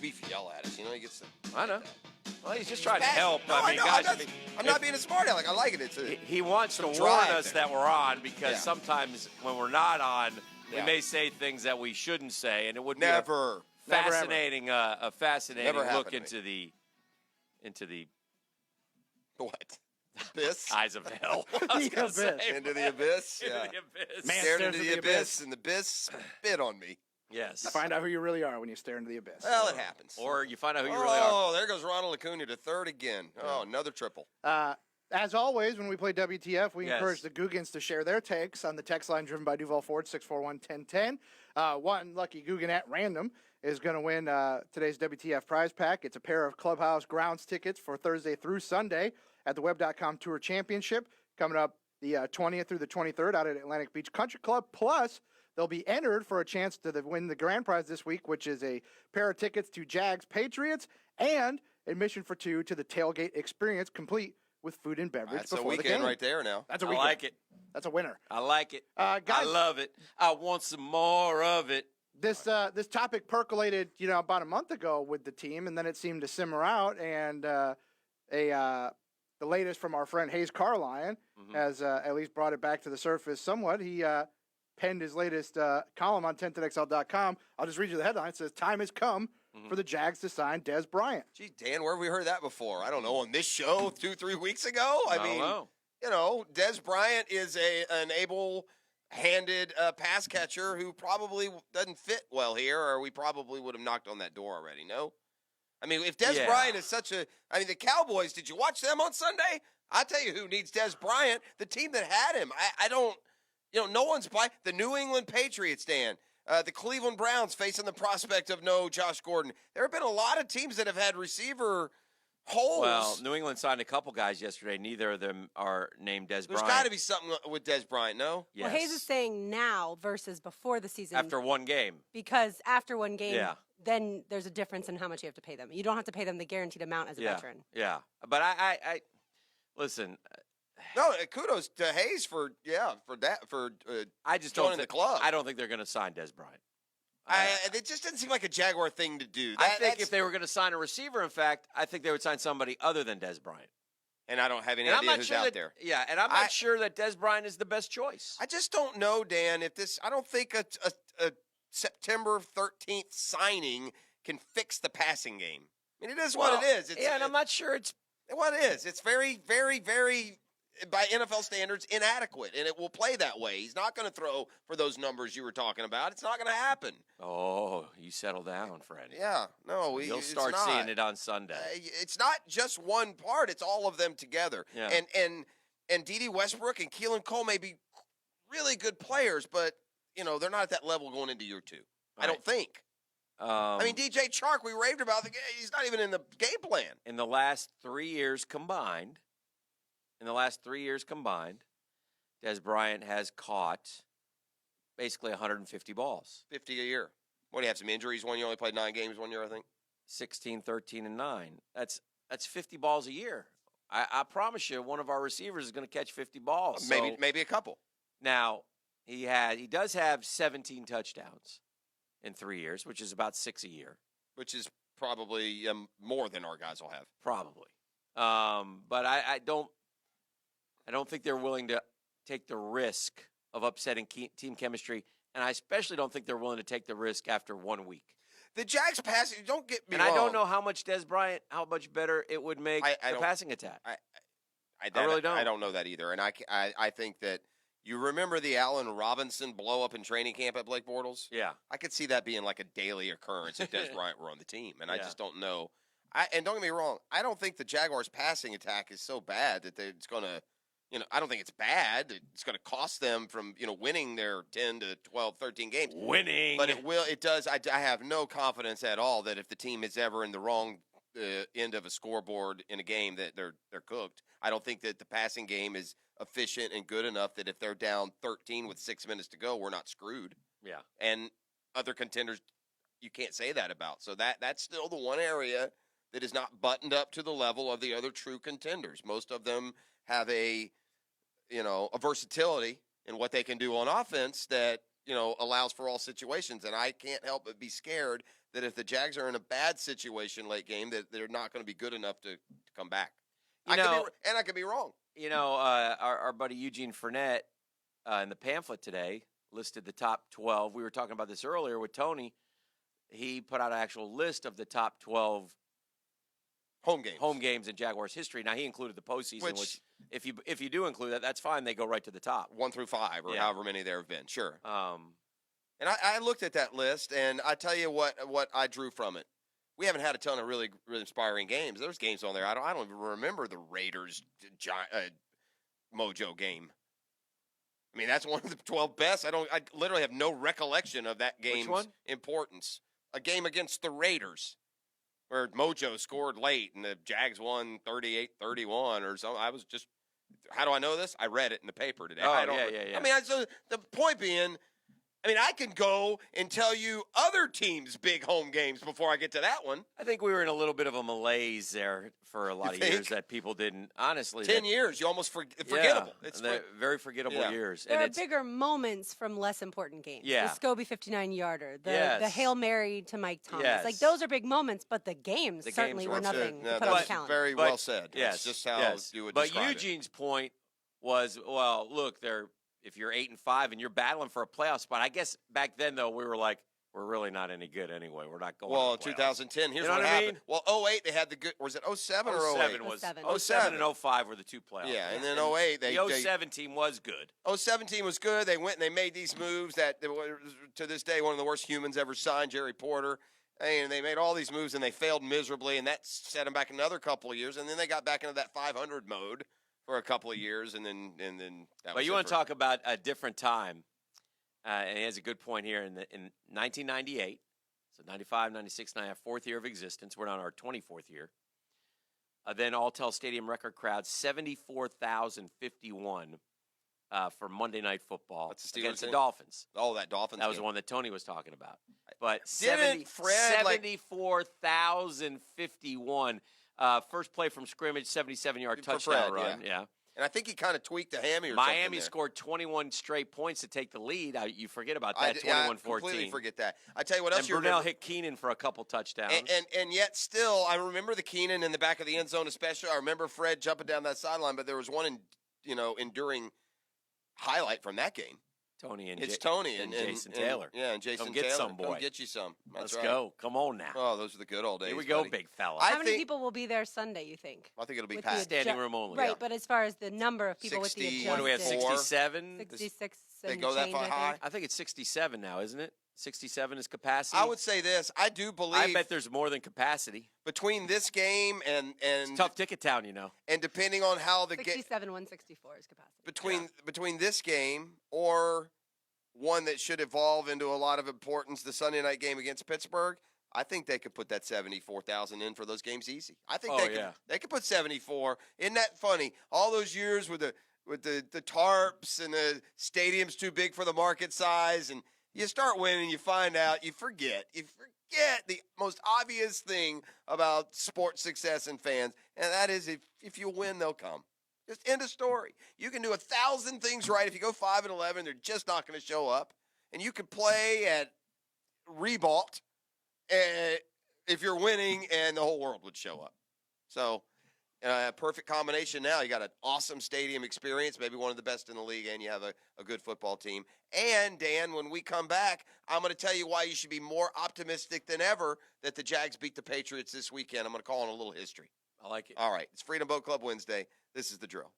beef yell at us. He gets to. I know. Well, he's just trying to help. No, I mean, guys. I'm not being a smart aleck. I like it. He wants to warn us that we're on because sometimes when we're not on, we may say things that we shouldn't say, and it would be a fascinating look into the what? Abyss? Eyes of hell. The abyss. Into the abyss? Yeah. Into the abyss. Man stared into the abyss, and the abyss spit on me. Yes. You find out who you really are when you stare into the abyss. Well, it happens. Or you find out who you really are. Oh, there goes Ronald Acuna to third again. Oh, another triple. As always, when we play WTF, we encourage the Googans to share their takes on the text line driven by Duval Ford, 641-1010. One lucky Googan at random is going to win today's WTF prize pack. It's a pair of Clubhouse Grounds tickets for Thursday through Sunday at the Web.com Tour Championship, coming up the 20th through the 23rd out at Atlantic Beach Country Club. Plus, they'll be entered for a chance to win the grand prize this week, which is a pair of tickets to Jags Patriots and admission for two to the Tailgate Experience, complete with food and beverage That's before a weekend the game. Right there now. That's a weekend. I like it. That's a winner. I like it. Guys, I love it. I want some more of it. This topic percolated, about a month ago with the team, and then it seemed to simmer out. And the latest from our friend Hayes Carline has at least brought it back to the surface somewhat. He penned his latest column on 1010XL.com. I'll just read you the headline. It says, "Time has come for the Jags to sign Dez Bryant." Gee, Dan, where have we heard that before? I don't know. On this show 2-3 weeks ago? I mean, don't know. Dez Bryant is an able-handed pass catcher who probably doesn't fit well here, or we probably would have knocked on that door already, no? I mean, if Dez Bryant is the Cowboys, did you watch them on Sunday? I'll tell you who needs Dez Bryant, the team that had him. I don't, no one's buying. The New England Patriots, Dan, the Cleveland Browns facing the prospect of no Josh Gordon. There have been a lot of teams that have had receiver holes. Well, New England signed a couple guys yesterday. Neither of them are named Dez Bryant. There's got to be something with Dez Bryant, no? Yes. Well, Hayes is saying now versus before the season. After one game. Because after one game, then there's a difference in how much you have to pay them. You don't have to pay them the guaranteed amount as a veteran. Yeah, but I listen. No, kudos to Hayes for I just joining the club. I don't think they're going to sign Dez Bryant. It just doesn't seem like a Jaguar thing to do. I think if they were going to sign a receiver, in fact, I think they would sign somebody other than Dez Bryant. And I don't have any idea who's out there. Yeah, and I'm not sure that Dez Bryant is the best choice. I just don't know, Dan, if this – I don't think a September 13th signing can fix the passing game. I mean, it is what it is. And I'm not sure it's – what it is. It's very, very, very – by NFL standards, inadequate, and it will play that way. He's not going to throw for those numbers you were talking about. It's not going to happen. Oh, you settle down, Freddie. Yeah, no, you'll start seeing it on Sunday. It's not just one part; it's all of them together. Yeah. And D.D. Westbrook and Keelan Cole may be really good players, but they're not at that level going into year two. Right. I don't think. I mean, DJ Chark, we raved about the game. He's not even in the game plan. In the last 3 years combined. Dez Bryant has caught basically 150 balls. 50 a year. What do you have, some injuries? One year only played 9 games 1 year, I think. 16, 13, and 9. That's 50 balls a year. I promise you, one of our receivers is going to catch 50 balls. Maybe a couple. Now, he does have 17 touchdowns in 3 years, which is about 6 a year. Which is probably more than our guys will have. Probably. But I don't think they're willing to take the risk of upsetting team chemistry, and I especially don't think they're willing to take the risk after 1 week. The Jags passing, don't get me wrong. And I don't know how much Dez Bryant, how much better it would make the passing attack. I really don't. I don't know that either, and I think that you remember the Allen Robinson blow up in training camp at Blake Bortles? Yeah. I could see that being like a daily occurrence if Dez Bryant were on the team, and I just don't know. And don't get me wrong, I don't think the Jaguars' passing attack is so bad that it's going to, I don't think it's bad. It's going to cost them from, winning their 10 to 12, 13 games. Winning. But it does. I have no confidence at all that if the team is ever in the wrong end of a scoreboard in a game that they're cooked. I don't think that the passing game is efficient and good enough that if they're down 13 with 6 minutes to go, we're not screwed. Yeah. And other contenders, you can't say that about. So that's still the one area that is not buttoned up to the level of the other true contenders. Most of them have a versatility in what they can do on offense that, allows for all situations. And I can't help but be scared that if the Jags are in a bad situation late game, that they're not going to be good enough to come back. I could be wrong. Our buddy Eugene Fournette in the pamphlet today listed the top 12. We were talking about this earlier with Tony. He put out an actual list of the top 12 home games in Jaguars history. Now he included the postseason, which if you do include that, that's fine. They go right to the top, 1 through 5, or however many there have been. Sure. And I looked at that list, and I tell you what I drew from it. We haven't had a ton of really, really inspiring games. There's games on there. I don't even remember the Raiders Mojo game. I mean, that's one of the 12 best. I literally have no recollection of that game's importance. A game against the Raiders, where Mojo scored late and the Jags won 38-31 or something. I was just, how do I know this? I read it in the paper today. Oh, yeah. I mean, so the point being, I can go and tell you other teams' big home games before I get to that one. I think we were in a little bit of a malaise there for a lot of years that people didn't, honestly. 10 years, you almost forgettable. It's very forgettable years. There are bigger moments from less important games. Yeah. The Scobie 59-yarder, the Hail Mary to Mike Thomas. Yes. Like, those are big moments, but the games certainly were nothing to put on the calendar. Very well said. Yes. That's just how you would describe it. But Eugene's point was, well, look, if you're 8-5 and you're battling for a playoff spot, I guess back then, though, we were like, we're really not any good anyway. We're not going. Well, in 2010, here's what happened. Well, 08, they had the good. Was it 07 or 08? 07 and 05 were the two playoffs. Yeah, and then 08, the 07 team was good. 07 team was good. They went and they made these moves that, to this day, one of the worst humans ever signed, Jerry Porter. And they made all these moves, and they failed miserably, and that set them back another couple of years. And then they got back into that 500 mode for a couple of years, and then that was But you want to talk about a different time. And he has a good point here. In 1998, so 95, 96, 95, fourth year of existence. We're on our 24th year. Then Alltel Stadium record crowd, 74,051 for Monday Night Football against the Dolphins. Oh, that Dolphins That was game. the one that Tony was talking about. But 74,051. First play from scrimmage, 77-yard touchdown run. Yeah. And I think he kind of tweaked a hammy or Miami something there. scored 21 straight points to take the lead. You forget about that, 21-14. I completely forget that. I tell you what else and you Brunell remember. hit Keenan for a couple touchdowns. And yet still, I remember the Keenan in the back of the end zone especially. I remember Fred jumping down that sideline, but there was one enduring highlight from that game. Tony and Tony and Jason Taylor. And Jason Come get Taylor. some, boy. Come get you some. That's Let's right. go. Come on now. Oh, those are the good old days. Here we go, buddy. big fella. How many people will be there Sunday, you think? I think it'll be With packed. Standing room only. Right, Yeah. but as far as the number of people with the 60 adjusted. What do we have, 67? 66 They and go that change, far I high? think. I think it's 67 now, isn't it? 67 is capacity. I would say this. I do believe I bet there's more than capacity. between this game and It's tough ticket town, and depending on how the game 67, 164 is capacity. between this game or one that should evolve into a lot of importance, the Sunday night game against Pittsburgh, I think they could put that 74,000 in for those games easy. I think they could put 74. Isn't that funny? All those years with the tarps and the stadium's too big for the market size, and you start winning, you find out, you forget the most obvious thing about sports success and fans, and that is if you win, they'll come. Just end of story. You can do 1,000 things right. If you go 5-11, they're just not going to show up. And you can play at Ribault if you're winning, and the whole world would show up. So, a perfect combination now. You got an awesome stadium experience, maybe one of the best in the league, and you have a good football team. And, Dan, when we come back, I'm going to tell you why you should be more optimistic than ever that the Jags beat the Patriots this weekend. I'm going to call on a little history. I like it. All right. It's Freedom Boat Club Wednesday. This is The Drill.